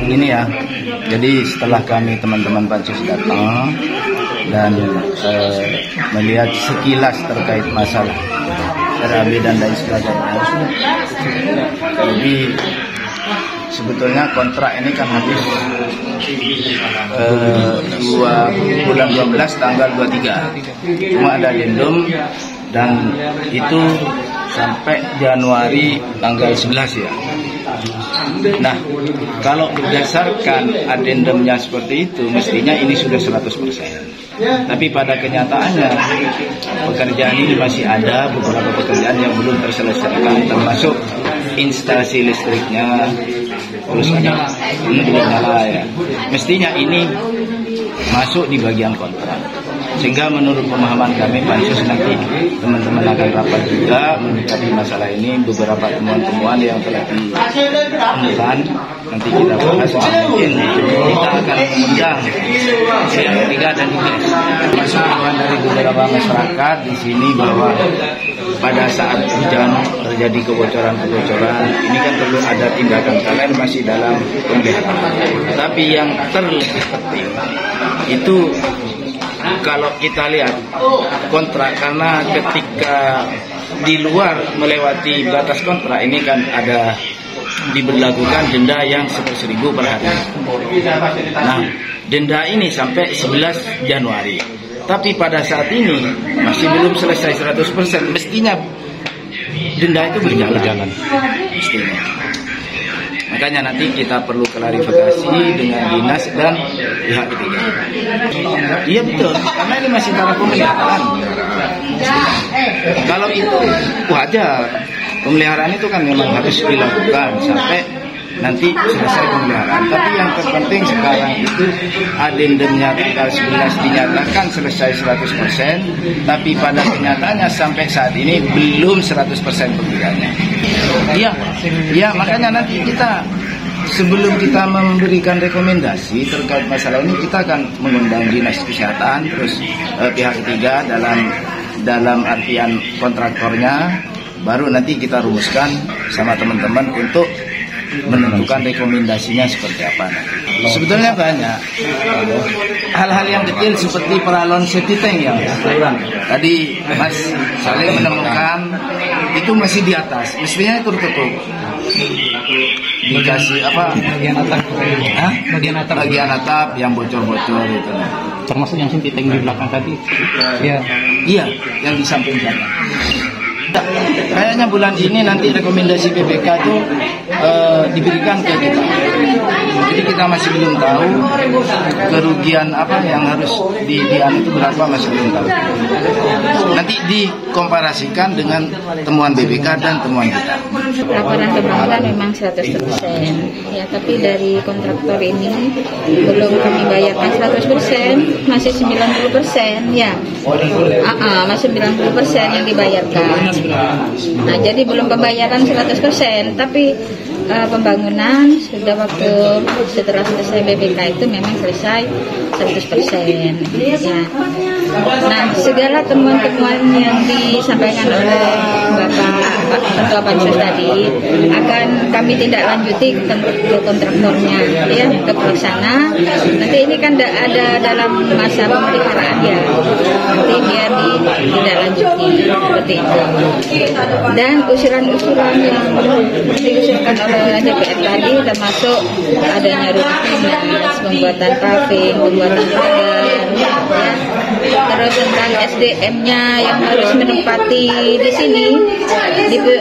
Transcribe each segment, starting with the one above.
Ini ya, jadi setelah kami teman-teman pansus datang dan melihat sekilas terkait masalah RAB dan lain sebagainya, jadi sebetulnya kontrak ini kan habis bulan 12 tanggal 23, cuma ada addendum dan itu sampai Januari tanggal 11 ya. Nah, kalau berdasarkan addendumnya seperti itu, mestinya ini sudah 100%. Tapi pada kenyataannya pekerjaan ini masih ada beberapa pekerjaan yang belum terselesaikan, termasuk instalasi listriknya, terus belum nyala ya. Mestinya ini masuk di bagian kontrak. Sehingga menurut pemahaman kami pansus nanti teman-teman akan rapat juga menyikapi masalah ini, beberapa temuan-temuan yang telah ditemukan nanti kita bahas. Mungkin kita akan mengundang pihak ketiga dan masuk dari beberapa masyarakat di sini bahwa pada saat hujan terjadi kebocoran-kebocoran ini kan perlu ada tindakan kalian masih dalam pemeliharaan. Tapi yang terlebih penting itu kalau kita lihat kontrak, karena ketika di luar melewati batas kontrak ini kan ada diberlakukan denda yang 100.000 per hari. Nah, denda ini sampai 11 Januari. Tapi pada saat ini masih belum selesai 100%. Mestinya denda itu berjalan. Mestinya. Makanya nanti kita perlu klarifikasi dengan dinas dan pihak ketiga. Iya betul, karena ini masih tahap pemeliharaan. Kalau itu wajar, pemeliharaan itu kan memang harus dilakukan sampai nanti selesai pemeliharaan. Tapi yang terpenting sekarang itu addendumnya tanggal 11 dinyatakan selesai 100%, tapi pada kenyataannya sampai saat ini belum 100% pekerjaannya. Iya, makanya nanti kita sebelum kita memberikan rekomendasi terkait masalah ini, kita akan mengundang dinas kesehatan, terus pihak ketiga dalam artian kontraktornya, baru nanti kita rumuskan sama teman-teman untuk menentukan rekomendasinya seperti apa. Sebetulnya banyak hal-hal yang kecil seperti peralon safety tank yang tadi Mas Saleh menemukan itu masih di atas, mestinya itu tertutup. Dikasih apa? Bagian atap yang bocor-bocor itu. Termasuk yang safety tank di belakang tadi. Iya, yang di samping belakang. Kayaknya bulan ini nanti rekomendasi BPK itu diberikan ke kita. Jadi kita masih belum tahu kerugian apa yang harus itu berapa, masih belum tahu. Nanti dikomparasikan dengan temuan BPK dan temuan kita. Laporan pembangunan memang 100%. Ya, tapi dari kontraktor ini belum kami bayarkan 100%, masih 90% ya. Masih 90% yang dibayarkan. Nah, jadi belum pembayaran 100%, tapi pembangunan sudah setelah selesai BPK itu memang selesai 100%. Ya. Nah, segala temuan-temuan yang disampaikan oleh Bapak Ketua Pansus tadi akan kami tidak lanjuti ke kontraktornya, ya, ke pelaksana. Nanti ini kan ada dalam masa pemeliharaan ya, nanti biar tidak lanjuti seperti itu. Dan usulan-usulan yang diusulkan oleh DPR tadi termasuk adanya rutinitas, pembuatan paving, pembuatan pagar, ya. Terus tentang SDM-nya yang harus menempati di sini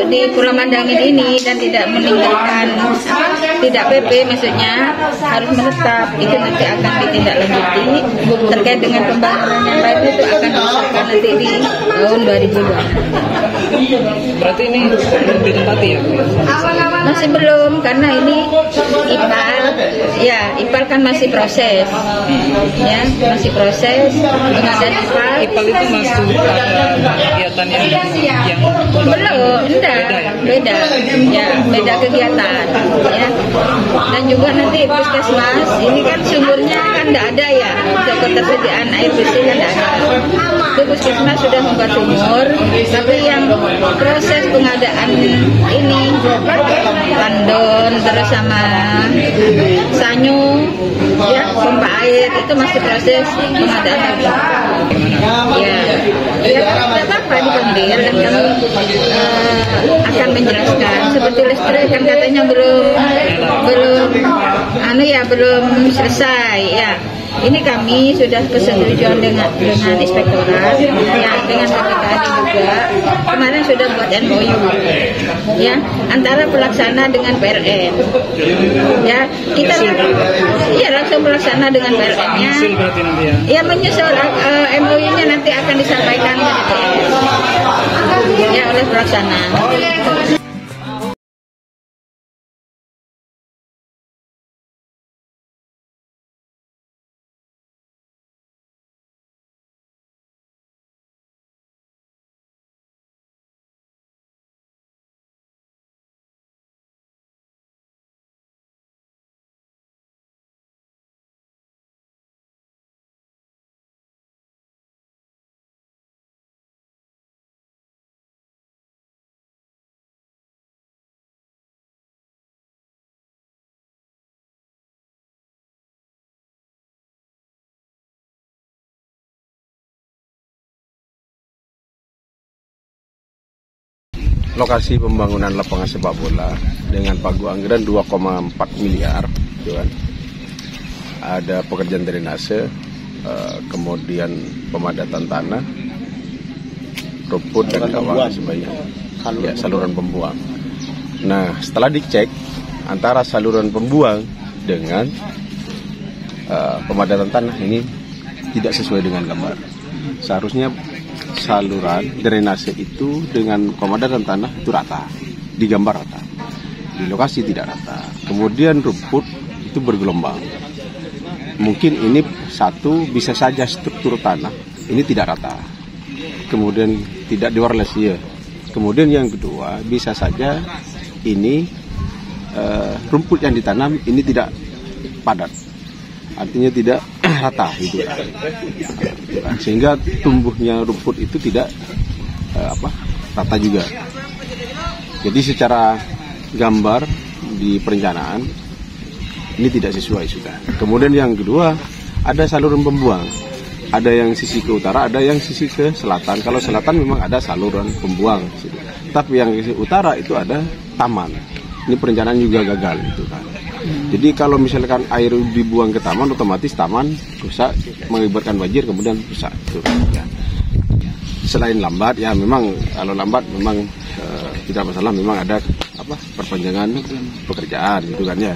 di Pulau Mandangin ini dan tidak meninggalkan tidak PP, maksudnya harus menetap, itu nanti akan ditindaklanjuti. Terkait dengan pembangunan yang lain itu akan diusulkan nanti di tahun 2020. Berarti ini belum ditempati ya? Masih belum, karena ini IPAL, ya IPAL kan masih proses, ya masih proses pengadaan IPAL. IPAL itu masuk kegiatan yang belum, beda, ya beda kegiatan, ya. Dan juga nanti puskesmas ini kan sumurnya kan tidak ada ya, untuk ketersediaan air bersih kan tidak ada. Itu puskesmas sudah membuat sumur, tapi yang proses pengadaan pengadaan ini tandon terus sama sanyu ya, pompa air itu masih proses pengadaan lagi. Ya tidak apa-apa dipanggil dan kami akan menjelaskan. Seperti listrik kan katanya belum selesai ya. Ini kami sudah persetujuan dengan inspektorat ya, dengan KPKD juga. Kemarin sudah buat MOU ya antara pelaksana dengan PLN. Ya, kita langsung pelaksana dengan PLN-nya. Ya menyusul MOU-nya nanti akan disampaikan ke DPR ya oleh pelaksana. Lokasi pembangunan lapangan sepak bola dengan pagu anggaran 2,4 miliar, gitu kan. Ada pekerjaan drainase, kemudian pemadatan tanah, rumput dan kawah sebagainya. Ya, saluran pembuang. Nah, setelah dicek antara saluran pembuang dengan pemadatan tanah ini tidak sesuai dengan gambar. Seharusnya saluran drainase itu dengan pemadatan tanah itu rata, digambar rata, di lokasi tidak rata. Kemudian rumput itu bergelombang. Mungkin ini satu, bisa saja struktur tanah ini tidak rata, kemudian tidak di-wireless ya. Kemudian yang kedua, bisa saja ini rumput yang ditanam ini tidak padat, artinya tidak rata gitu, sehingga tumbuhnya rumput itu tidak rata juga. Jadi secara gambar di perencanaan ini tidak sesuai sudah. Kemudian yang kedua, ada saluran pembuang, ada yang sisi ke utara, ada yang sisi ke selatan. Kalau selatan memang ada saluran pembuang, tapi yang sisi utara itu ada taman. Ini perencanaan juga gagal gitu kan. Jadi kalau misalkan air dibuang ke taman, otomatis taman rusak, mengakibatkan banjir, kemudian rusak. Gitu, ya. Selain lambat, ya memang kalau lambat memang tidak masalah, memang ada perpanjangan pekerjaan gitu kan ya.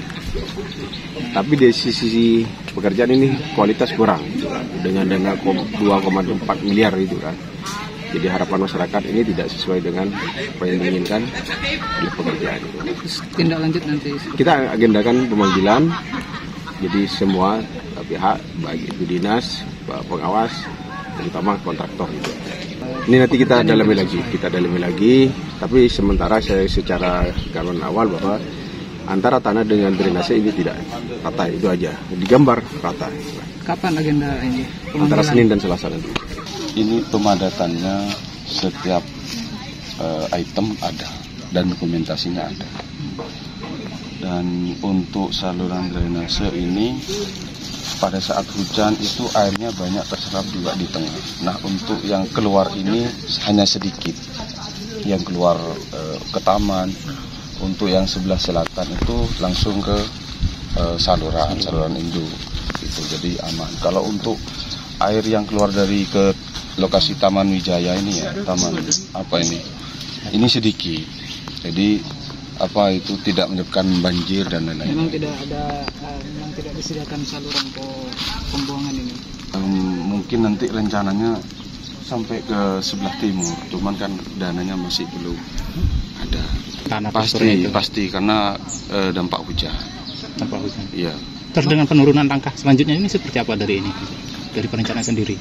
Tapi dari sisi pekerjaan ini kualitas kurang, gitu kan. Dengan dana 2,4 miliar itu kan. Jadi harapan masyarakat ini tidak sesuai dengan apa yang diinginkan oleh pekerjaan. Tindak lanjut nanti kita agendakan pemanggilan. Jadi semua pihak, baik itu dinas, pengawas, terutama kontraktor itu. Ini nanti kita dalami lagi. Tapi sementara saya secara gambaran awal bahwa antara tanah dengan drainase ini tidak rata, itu aja. Digambar rata. Kapan agenda ini? Antara Senin dan Selasa nanti. Ini pemadatannya setiap item ada dan dokumentasinya ada. Dan untuk saluran drainase ini pada saat hujan itu airnya banyak terserap juga di tengah. Nah, untuk yang keluar ini hanya sedikit. Yang keluar ke taman. Untuk yang sebelah selatan itu langsung ke saluran induk. Itu jadi aman. Kalau untuk air yang keluar dari ke lokasi Taman Wijaya ini ya, ini sedikit. Jadi itu tidak menyebabkan banjir dan lain-lain. Memang tidak disediakan saluran pembuangan ini. Mungkin nanti rencananya sampai ke sebelah timur, cuman kan dananya masih belum ada. Tanah pasti karena dampak hujan. Iya. Terus dengan penurunan langkah selanjutnya ini seperti apa dari perencanaan sendiri?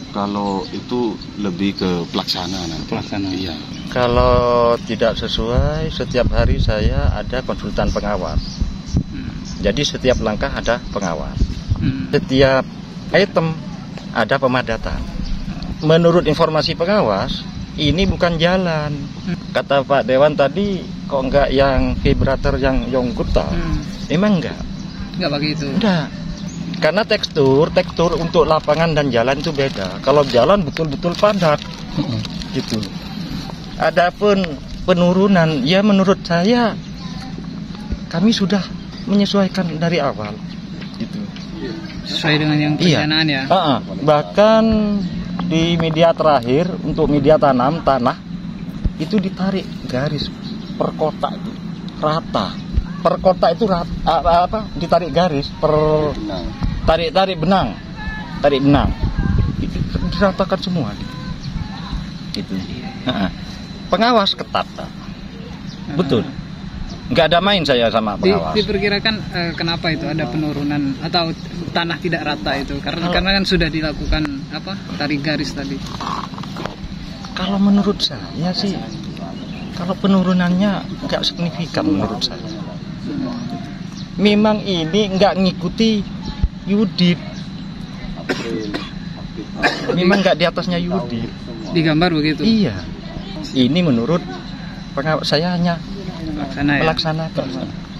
Kalau itu lebih ke pelaksana nanti. Iya. Kalau tidak sesuai, setiap hari saya ada konsultan pengawas. Jadi setiap langkah ada pengawas. Setiap item ada pemadatan. Menurut informasi pengawas, ini bukan jalan. Kata Pak Dewan tadi, kok enggak yang vibrator yang Yongguta? Emang enggak pakai itu. Enggak. Karena tekstur untuk lapangan dan jalan itu beda. Kalau jalan betul-betul padat, gitu. Adapun penurunan, ya menurut saya kami sudah menyesuaikan dari awal, gitu. Sesuai dengan yang perencanaan ya. Bahkan di media terakhir untuk media tanah itu ditarik garis per kotak itu rata. Per kotak itu ditarik garis per tarik benang itu diratakan semua gitu. Pengawas ketat, betul, nggak ada main saya sama pengawas. Diperkirakan kenapa itu ada penurunan atau tanah tidak rata itu karena kan sudah dilakukan tarik garis tadi. Kalau menurut saya sih, kalau penurunannya nggak signifikan menurut saya. Memang ini nggak ngikuti Yudit. Memang nggak di atasnya Yudit. Digambar begitu? Iya. Ini menurut pengawas, saya hanya melaksanakan.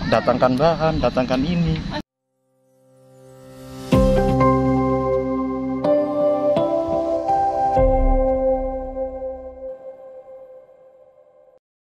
Datangkan bahan, datangkan ini.